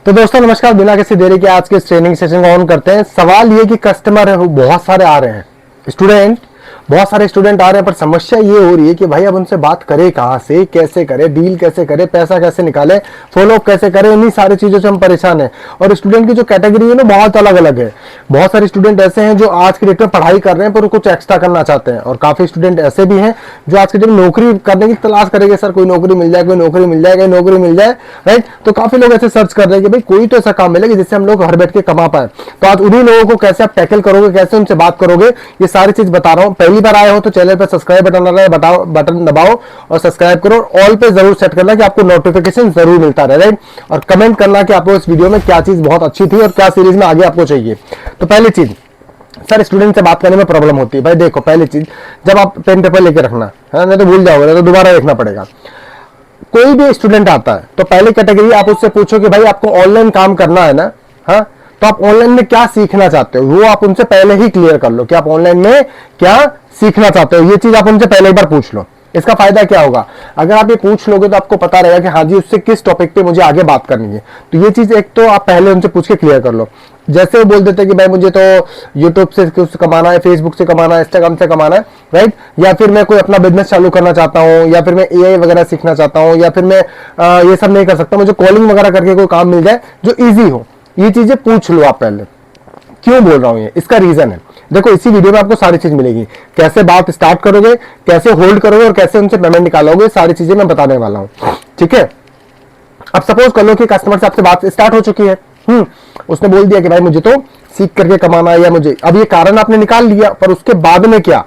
तो दोस्तों नमस्कार, बिना किसी देरी के आज के इस ट्रेनिंग सेशन को ऑन करते हैं। सवाल ये कि कस्टमर है वो बहुत सारे आ रहे हैं, बहुत सारे स्टूडेंट आ रहे हैं, पर समस्या ये हो रही है कि भाई अब उनसे बात करें कहां से, कैसे करें, डील कैसे करें, पैसा कैसे निकालें, फॉलो कैसे करें, इन्हीं सारी चीजों से हम परेशान हैं। और स्टूडेंट की जो कैटेगरी है ना बहुत अलग अलग है। बहुत सारे स्टूडेंट ऐसे हैं जो आज की डेट में पढ़ाई कर रहे हैं पर कुछ एक्स्ट्रा करना चाहते हैं, और काफी स्टूडेंट ऐसे भी हैं जो आज की डेट में नौकरी करने की तलाश करेंगे। सर कोई नौकरी मिल जाए, कोई नौकरी मिल जाए, कोई नौकरी मिल जाए, राइट। तो काफी लोग ऐसे सर्च कर रहे हैं कि भाई कोई तो ऐसा काम मिलेगा जिससे हम लोग घर बैठ के कमा पाए। तो आज उन्हीं लोगों को कैसे आप टैकल करोगे, कैसे उनसे बात करोगे, ये सारी चीज बता रहा हूं। पहली बार आए हो तो चैनल पे सब्सक्राइब बटन आ रहा है, बटन दबाओ और सब्सक्राइब करो। ऑल पे जरूर सेट करना कि आपको नोटिफिकेशन जरूर मिलता रहे, राइट। और कमेंट करना कि आपको इस वीडियो में क्या चीज बहुत अच्छी थी और क्या सीरीज में आगे आपको चाहिए। तो पहली चीज, सर स्टूडेंट से बात करने में प्रॉब्लम होती है। भाई देखो, पहली चीज, जब आप पेन पेपर लेके रखना है, नहीं तो भूल जाओगे, तो दोबारा देखना पड़ेगा। कोई भी स्टूडेंट आता है तो पहली कैटेगरी आप उससे पूछो कि भाई आपको ऑनलाइन काम करना है ना, हाँ, तो आप ऑनलाइन में क्या सीखना चाहते हो, वो आप उनसे पहले ही क्लियर कर लो कि आप ऑनलाइन में क्या सीखना चाहते हो। ये चीज आप उनसे पहले एक बार पूछ लो। इसका फायदा क्या होगा, अगर आप ये पूछ लोगे तो आपको पता रहेगा कि हाँ जी उससे किस टॉपिक पे मुझे आगे बात करनी है। तो ये चीज एक तो आप पहले उनसे पूछ के क्लियर कर लो। जैसे वो बोल देते हैं कि भाई मुझे तो यूट्यूब से कुछ कमाना है, फेसबुक से कमाना है, इंस्टाग्राम से कमाना है, राइट, या फिर मैं कोई अपना बिजनेस चालू करना चाहता हूँ, या फिर मैं एआई वगैरह सीखना चाहता हूँ, या फिर मैं ये सब नहीं कर सकता, मुझे कॉलिंग वगैरह करके कोई काम मिल जाए जो ईजी हो। ये चीजें पूछ लो आप पहले। क्यों बोल रहा हूं ये, इसका रीजन है। देखो इसी वीडियो में आपको सारी चीज मिलेगी, कैसे बात स्टार्ट करोगे, कैसे होल्ड करोगे और कैसे उनसे पेमेंट निकालोगे, सारी चीजें मैं बताने वाला हूं, ठीक है। अब सपोज कर लो कि कस्टमर से आपसे बात स्टार्ट हो चुकी है, उसने बोल दिया कि भाई मुझे तो सीख करके कमाना है, या मुझे, अब ये कारण आपने निकाल लिया, पर उसके बाद में क्या,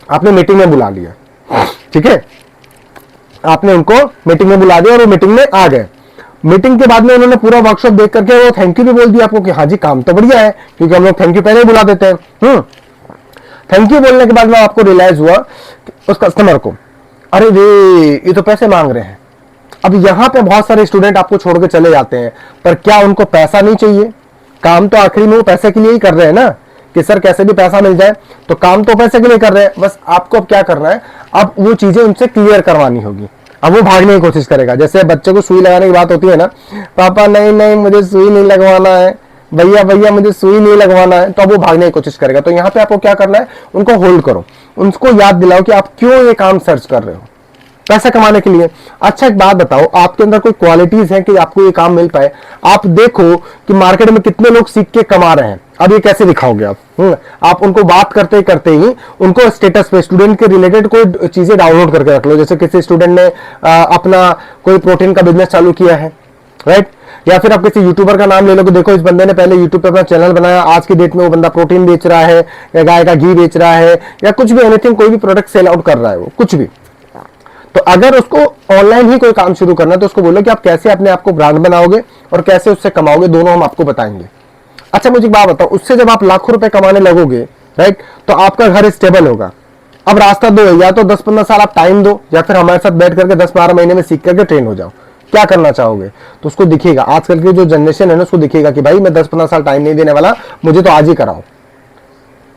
आपने मीटिंग में बुला लिया, ठीक है, आपने उनको मीटिंग में बुला दिया और वो मीटिंग में आ गए। मीटिंग के बाद में उन्होंने पूरा वर्कशॉप देख करके वो थैंक यू भी बोल दिया आपको कि हाँ जी काम तो बढ़िया है, क्योंकि हम लोग थैंक यू पहले ही बुला देते हैं। थैंक यू बोलने के बाद में आपको रियलाइज हुआ उस कस्टमर को, अरे रे ये तो पैसे मांग रहे हैं। अब यहां पे बहुत सारे स्टूडेंट आपको छोड़ के चले जाते हैं, पर क्या उनको पैसा नहीं चाहिए? काम तो आखिरी में वो पैसे के लिए ही कर रहे हैं ना, कि सर कैसे भी पैसा मिल जाए, तो काम तो पैसे के लिए कर रहे हैं। बस आपको अब क्या करना है, अब वो चीजें उनसे क्लियर करवानी होगी। अब वो भागने की कोशिश करेगा। जैसे बच्चे को सुई लगाने की बात होती है ना, पापा नहीं नहीं मुझे सुई नहीं लगवाना है, भैया भैया मुझे सुई नहीं लगवाना है, तो अब वो भागने की कोशिश करेगा। तो यहाँ पे आपको क्या करना है, उनको होल्ड करो, उनको याद दिलाओ कि आप क्यों ये काम सर्च कर रहे हो, पैसा कमाने के लिए। अच्छा एक बात बताओ, आपके अंदर कोई क्वालिटीज है कि आपको ये काम मिल पाए? आप देखो कि मार्केट में कितने लोग सीख के कमा रहे हैं। अब ये कैसे दिखाओगे आप उनको बात करते करते ही उनको स्टेटस पे स्टूडेंट के रिलेटेड कोई चीजें डाउनलोड करके रख लो। जैसे किसी स्टूडेंट ने अपना कोई प्रोटीन का बिजनेस चालू किया है, राइट, या फिर आप किसी यूट्यूबर का नाम ले लो कि देखो इस बंदे ने पहले यूट्यूब पे अपना चैनल बनाया, आज की डेट में वो बंदा प्रोटीन बेच रहा है, या गाय का घी बेच रहा है, या कुछ भी, एनीथिंग, कोई भी प्रोडक्ट सेल आउट कर रहा है, वो कुछ भी। तो अगर उसको ऑनलाइन ही कोई काम शुरू करना है तो उसको बोलो कि आप कैसे अपने आप को ब्रांड बनाओगे और कैसे उससे कमाओगे, दोनों हम आपको बताएंगे। अच्छा मुझे एक बात बताओ, उससे जब आप लाखों रुपए कमाने लगोगे, राइट, तो आपका घर स्टेबल होगा। अब रास्ता दो है, या तो 10-15 साल आप टाइम दो, या फिर हमारे साथ बैठ करके 10-12 महीने में सीख करके ट्रेन हो जाओ। क्या करना चाहोगे? तो उसको दिखेगा, आजकल की जो जनरेशन है ना उसको दिखेगा कि भाई मैं 10-15 साल टाइम नहीं देने वाला, मुझे तो आज ही कराओ।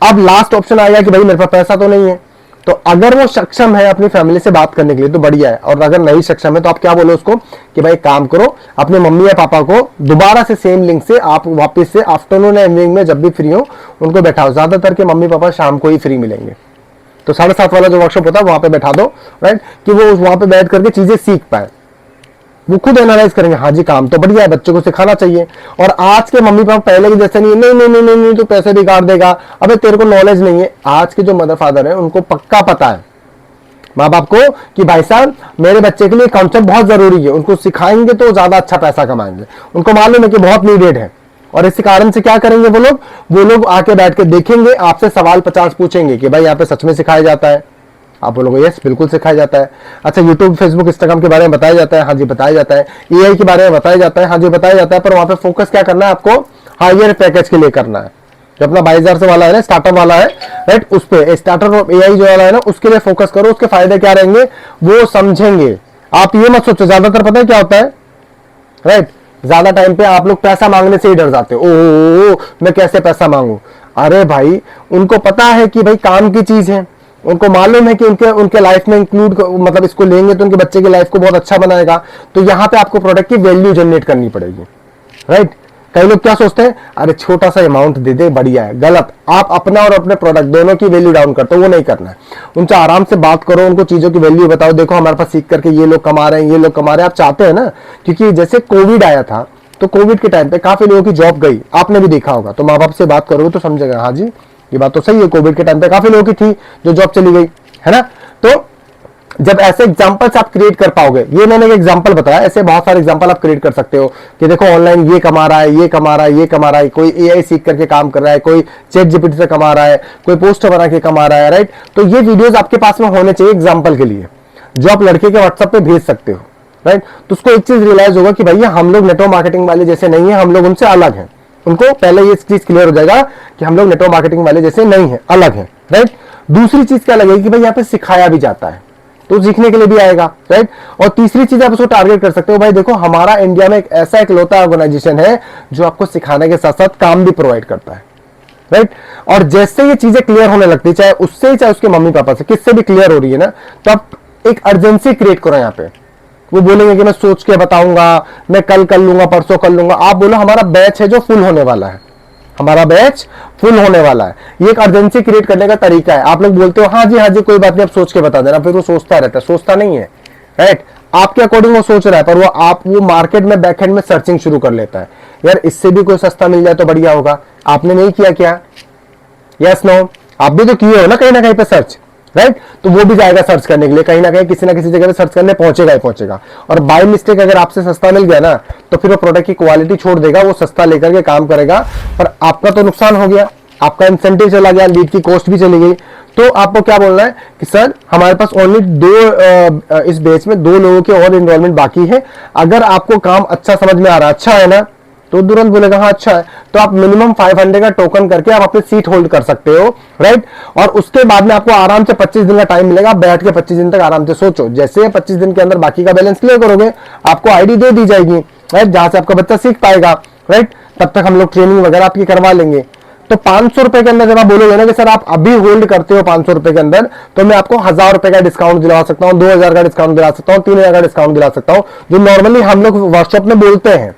अब लास्ट ऑप्शन आएगा कि भाई मेरे पास पैसा तो नहीं है। तो अगर वो सक्षम है अपनी फैमिली से बात करने के लिए तो बढ़िया है, और अगर नहीं सक्षम है तो आप क्या बोलो उसको कि भाई काम करो, अपने मम्मी या पापा को दोबारा से सेम लिंक से आप वापस से आफ्टरनून या इवनिंग में जब भी फ्री हो उनको बैठाओ। ज्यादातर के मम्मी पापा शाम को ही फ्री मिलेंगे, तो 7:30 वाला जो वर्कशॉप होता है वहां पे बैठा दो, राइट, कि वो वहां पे बैठ करके चीजें सीख पाए। वो खुद एनालाइज करेंगे, हाँ जी काम तो बढ़िया है, बच्चों को सिखाना चाहिए। और आज के मम्मी पापा पहले के जैसे नहीं, नहीं नहीं नहीं नहीं, नहीं तो पैसे बिगाड़ देगा, अबे तेरे को नॉलेज नहीं है। आज के जो मदर फादर है उनको पक्का पता है, माँ बाप को, कि भाई साहब मेरे बच्चे के लिए कॉन्सेप्ट बहुत जरूरी है, उनको सिखाएंगे तो ज्यादा अच्छा पैसा कमाएंगे। उनको मालूम है कि बहुत नीडेड है, और इसी कारण से क्या करेंगे वो लोग आके बैठ के देखेंगे, आपसे सवाल 50 पूछेंगे कि भाई यहाँ पे सच में सिखाया जाता है? आप बोलोगे यस बिल्कुल सिखाया जाता है। अच्छा यूट्यूब, फेसबुक, इंस्टाग्राम के बारे में बताया जाता है? हाँ जी बताया जाता है। एआई के बारे में बताया जाता है? हाँ जी बताया जाता है। पर वहां पे फोकस क्या करना है आपको? हायर पैकेज के लिए करना है। जो अपना 22,000 से वाला है ना, स्टार्टअप वाला है, राइट, उस पे स्टार्टअप एआई जो वाला है ना उसके लिए फोकस करो। उसके फायदे क्या रहेंगे वो समझेंगे। आप ये मत सोचो, ज्यादातर पता है क्या होता है, राइट, ज्यादा टाइम पे आप लोग पैसा मांगने से ही डर जाते हो। ओ मैं कैसे पैसा मांगू? अरे भाई उनको पता है कि भाई काम की चीज है, उनको मालूम है कि उनके लाइफ में इंक्लूड, मतलब इसको लेंगे तो उनके बच्चे की लाइफ को बहुत अच्छा बनाएगा। तो यहाँ पे आपको प्रोडक्ट की वैल्यू जनरेट करनी पड़ेगी। राइट। कई लोग क्या सोचते हैं, अरे छोटा सा अमाउंट दे दे बढ़िया है। गलत। आप अपना और अपने प्रोडक्ट दोनों की वैल्यू डाउन करते हो, वो नहीं करना है। उनसे आराम से बात करो, उनको चीजों की वैल्यू बताओ, देखो हमारे पास सीख करके ये लोग कमा रहे हैं, ये लोग कमा रहे हैं। आप चाहते हैं ना, क्योंकि जैसे कोविड आया था तो कोविड के टाइम पे काफी लोगों की जॉब गई, आपने भी देखा होगा। तो माँ बाप से बात करोगे तो समझेगा, हाँ जी ये बात तो सही है, कोविड के टाइम पे काफी लोगों की थी जो जॉब चली गई, है ना। तो जब ऐसे एग्जांपल्स आप क्रिएट कर पाओगे, ये मैंने एक एग्जांपल बताया, ऐसे बहुत सारे एग्जांपल आप क्रिएट कर सकते हो कि देखो ऑनलाइन ये कमा रहा है, ये कमा रहा है, ये कमा रहा है, कोई एआई सीख करके काम कर रहा है, कोई चैट जीपीटी से कमा रहा है, कोई पोस्टर बना के कमा रहा है, राइट। तो ये वीडियोस आपके पास में होने चाहिए एग्जाम्पल के लिए, जो आप लड़के के व्हाट्सएप पे भेज सकते हो, राइट। तो उसको एक चीज रियलाइज होगा कि भैया हम लोग नेटवर्क मार्केटिंग वाले जैसे नहीं है, हम लोग उनसे अलग हैं। उनको पहले ये चीज क्लियर हो जाएगा कि हम लोग नेटवर्क मार्केटिंग वाले जैसे नहीं है, अलग है, राइट। दूसरी चीज क्या लगेगी कि भाई यहाँ पे सिखाया भी जाता है, तो सीखने के लिए भी आएगा, राइट। और तीसरी चीज आप उसको टारगेट कर सकते हो, भाई देखो हमारा इंडिया में एक ऐसा इकलौता ऑर्गेनाइजेशन है जो आपको सिखाने के साथ साथ काम भी प्रोवाइड करता है, राइट। और जैसे ये चीजें क्लियर होने लगती है, चाहे उससे चाहे उसके मम्मी पापा से, किससे भी क्लियर हो रही है ना, तो आप एक अर्जेंसी क्रिएट करो यहाँ पे। वो बोलेंगे कि मैं सोच के बताऊंगा, मैं कल कर लूंगा, परसों कर लूंगा। आप बोलो हमारा बैच है जो फुल होने वाला है, हमारा बैच फुल होने वाला है। ये एक अर्जेंसी क्रिएट करने का तरीका है। आप लोग बोलते हो हाँ जी कोई बात नहीं, आप सोच के बता देना, फिर वो सोचता रहता है, सोचता नहीं है, राइट। आपके अकॉर्डिंग वो सोच रहा है, पर वो मार्केट में बैकएंड में सर्चिंग शुरू कर लेता है, यार इससे भी कोई सस्ता मिल जाए तो बढ़िया होगा। आपने नहीं किया क्या? यस नो, आप भी तो किए हो ना कहीं पे सर्च, राइट। तो वो भी जाएगा सर्च करने के लिए, कहीं ना कहीं किसी ना किसी जगह पे सर्च करने पहुंचेगा ही पहुंचेगा। और बाय मिस्टेक अगर आपसे सस्ता मिल गया ना, तो फिर वो प्रोडक्ट की क्वालिटी छोड़ देगा, वो सस्ता लेकर के काम करेगा, पर आपका तो नुकसान हो गया, आपका इंसेंटिव चला गया, लीड की कॉस्ट भी चली गई। तो आपको क्या बोलना है कि सर हमारे पास ओनली इस बैच में 2 लोगों के और एनरोलमेंट बाकी है, अगर आपको काम अच्छा समझ में आ रहा है, अच्छा है ना, तो तुरंत बोलेगा हाँ अच्छा है, तो आप मिनिमम 500 का टोकन करके आप अपनी सीट होल्ड कर सकते हो, राइट। और उसके बाद में आपको आराम से 25 दिन का टाइम मिलेगा, आप बैठ के 25 दिन तक आराम से सोचो। जैसे 25 दिन के अंदर बाकी का बैलेंस क्लियर करोगे, आपको आईडी दे दी जाएगी, राइट, जहां से आपका बच्चा सीख पाएगा, राइट। तब तक हम लोग ट्रेनिंग वगैरह आपकी करवा लेंगे। तो 500 रुपए के अंदर जब आप बोलोगे ना कि सर आप अभी होल्ड करते हो 500 रुपए के अंदर, तो मैं आपको 1000 रुपए का डिस्काउंट दिला सकता हूँ, 2000 का डिस्काउंट दिला सकता हूँ, 3000 का डिस्काउंट दिला सकता हूँ, जो नॉर्मली हम लोग वर्कशॉप में बोलते हैं।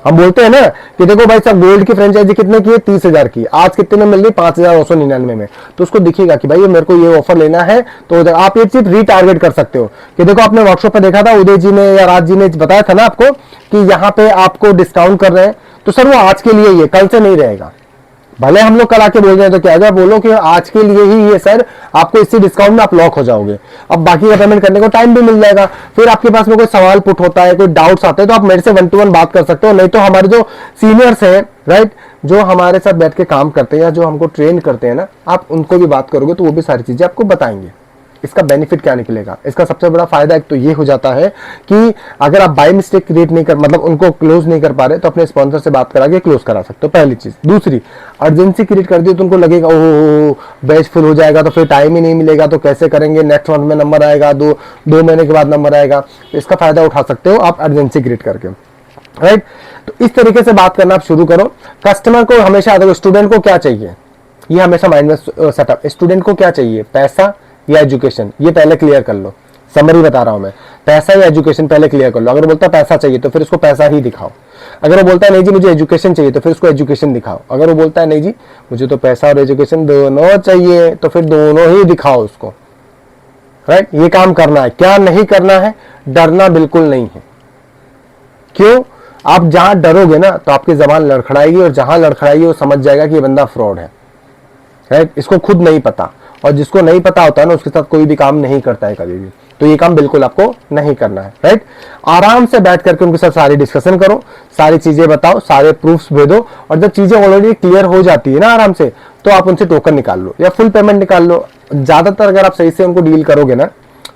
हम बोलते हैं ना कि देखो भाई साहब गोल्ड की फ्रेंचाइजी कितने की है? 30,000 की। आज कितने में मिल रही? 5,999 में। तो उसको दिखेगा कि भाई ये मेरे को ये ऑफर लेना है, तो आप ये चीज रीटारगेट कर सकते हो कि देखो आपने वर्कशॉप पे देखा था, उदय जी ने या राज जी ने बताया था ना आपको कि यहाँ पे आपको डिस्काउंट कर रहे हैं, तो सर वो आज के लिए ही है, कल से नहीं रहेगा। भले हम लोग कल आके बोल रहे हैं तो क्या है, बोलो कि आज के लिए ही ये सर, आपको इसी डिस्काउंट में आप लॉक हो जाओगे। अब बाकी का पेमेंट करने को टाइम भी मिल जाएगा। फिर आपके पास में कोई सवाल पुट होता है, कोई डाउट्स आते हैं, तो आप मेरे से 1 to 1 बात कर सकते हो। नहीं तो हमारे जो सीनियर्स हैं, राइट, जो हमारे साथ बैठ के काम करते हैं या जो हमको ट्रेन करते हैं ना, आप उनको भी बात करोगे तो वो भी सारी चीजें आपको बताएंगे। इसका बेनिफिट क्या निकलेगा? इसका सबसे बड़ा फायदा एक तो ये हो जाता है कि अगर आप बाय मिस्टेक क्रिएट नहीं कर, मतलब उनको क्लोज नहीं कर पा रहे, तो अपने स्पॉन्सर से बात करा के क्लोज करा सकते हो, पहली चीज। दूसरी, अर्जेंसी क्रिएट कर दी तो उनको लगेगा ओह बैच फुल हो जाएगा तो फिर टाइम ही नहीं मिलेगा, तो कैसे करेंगे, नेक्स्ट मंथ में नंबर आएगा, 2 महीने के बाद नंबर आएगा। तो इसका फायदा उठा सकते हो आप अर्जेंसी क्रिएट करके, राइट। तो इस तरीके से बात करना आप शुरू करो। कस्टमर को हमेशा, देखो स्टूडेंट को क्या चाहिए, ये हमेशा माइंड में सेटअप, स्टूडेंट को क्या चाहिए, पैसा या एजुकेशन, ये पहले क्लियर कर लो। समरी बता रहा हूं मैं, पैसा या एजुकेशन पहले क्लियर कर लो। अगर बोलता है पैसा चाहिए तो फिर उसको पैसा ही दिखाओ। अगर वो बोलता है नहीं जी मुझे एजुकेशन चाहिए, तो फिर उसको एजुकेशन दिखाओ। अगर वो बोलता है नहीं जी मुझे तो पैसा और एजुकेशन दोनों चाहिए, तो फिर दोनों ही दिखाओ उसको, राइट। ये काम करना है। क्या नहीं करना है? डरना बिल्कुल नहीं है। क्यों? आप जहां डरोगे ना तो आपकी जबान लड़खड़ाएगी, और जहां लड़खड़ाएगी वो समझ जाएगा कि ये बंदा फ्रॉड है, राइट। इसको खुद नहीं पता, और जिसको नहीं पता होता है ना उसके साथ कोई भी काम नहीं करता है कभी भी। तो ये काम बिल्कुल आपको नहीं करना है, राइट। आराम से बैठ करके उनके साथ सारी डिस्कशन करो, सारी चीजें बताओ, सारे प्रूफ्स भेजो, और जब चीजें ऑलरेडी क्लियर हो जाती है ना आराम से, तो आप उनसे टोकन निकाल लो या फुल पेमेंट निकाल लो। ज्यादातर अगर आप सही से उनको डील करोगे ना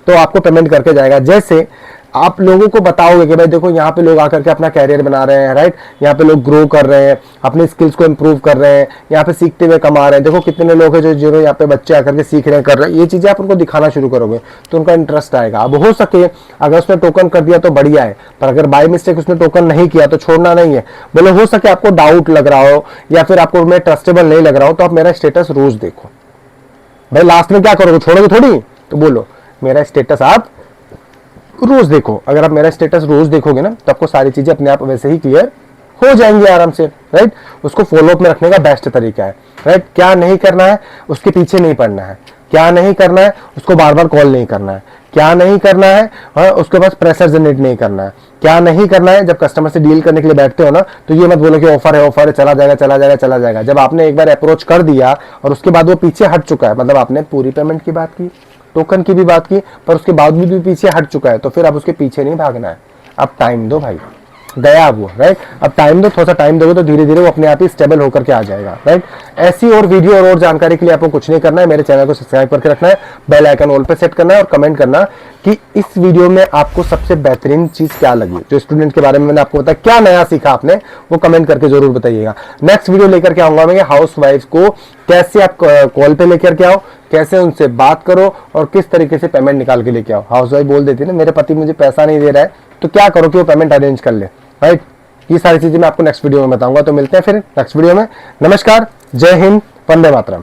तो आपको पेमेंट करके जाएगा। जैसे आप लोगों को बताओगे कि भाई देखो यहाँ पे लोग आकर के अपना कैरियर बना रहे हैं, राइट, यहाँ पे लोग ग्रो कर रहे हैं, अपने स्किल्स को इंप्रूव कर रहे हैं, यहाँ पे सीखते हुए कमा रहे हैं, देखो कितने लोग हैं जो यहाँ पे बच्चे आकर के सीख रहे हैं, कर रहे हैं। ये चीजें आप उनको दिखाना शुरू करोगे तो उनका इंटरेस्ट आएगा। अब हो सके अगर उसने टोकन कर दिया तो बढ़िया है, पर अगर बाय मिस्टेक उसने टोकन नहीं किया तो छोड़ना नहीं है। बोले हो सके आपको डाउट लग रहा हो या फिर आपको मैं ट्रस्टेबल नहीं लग रहा हो, तो आप मेरा स्टेटस रोज देखो। भाई लास्ट में क्या करोगे, छोड़ोगे थोड़ी, तो बोलो मेरा स्टेटस आप रोज देखो। अगर आप मेरा स्टेटस रोज देखोगे ना तो आपको सारी चीजें अपने आप वैसे ही क्लियर हो जाएंगे आराम से, राइट। उसको फॉलो अप में रखने का बेस्ट तरीका है, राइट। क्या नहीं करना है, उसके पीछे नहीं पड़ना है। क्या नहीं करना है, उसको बार बार कॉल नहीं करना है। क्या नहीं करना है, और उसके पास प्रेशर जनरेट नहीं करना है। क्या नहीं करना है, जब कस्टमर से डील करने के लिए बैठते हो ना, तो ये मत बोलो कि ऑफर है, चला जाएगा चला जाएगा चला जाएगा। जब आपने एक बार अप्रोच कर दिया और उसके बाद वो पीछे हट चुका है, मतलब आपने पूरी पेमेंट की बात की, टोकन की भी बात की, पर उसके बावजूद भी पीछे हट चुका है, तो फिर अब उसके पीछे नहीं भागना है। अब टाइम दो भाई, गया वो, राइट। अब टाइम दो, थोड़ा सा टाइम दोगे तो धीरे धीरे वो अपने आप ही स्टेबल होकर के आ जाएगा, राइट। ऐसी और वीडियो और जानकारी के लिए आपको कुछ नहीं करना है, मेरे चैनल को सब्सक्राइब करके रखना है, बेल आइकन ऑल पे सेट करना है और कमेंट करना कि इस वीडियो में आपको सबसे बेहतरीन चीज क्या लगी। जो स्टूडेंट के बारे में मैंने आपको बताया, क्या नया सीखा आपने, वो कमेंट करके जरूर बताइएगा। नेक्स्ट वीडियो लेकर के आऊंगा मैं हाउस वाइफ को कैसे आप कॉल पे लेकर के आओ, कैसे उनसे बात करो और किस तरीके से पेमेंट निकाल के लेके आओ। हाउस वाइफ बोल देती है ना, मेरे पति मुझे पैसा नहीं दे रहा है, तो क्या करो कि वो पेमेंट अरेंज कर ले, राइट। ये सारी चीजें मैं आपको नेक्स्ट वीडियो में बताऊंगा। तो मिलते हैं फिर नेक्स्ट वीडियो में। नमस्कार, जय हिंद, वंदे मातरम।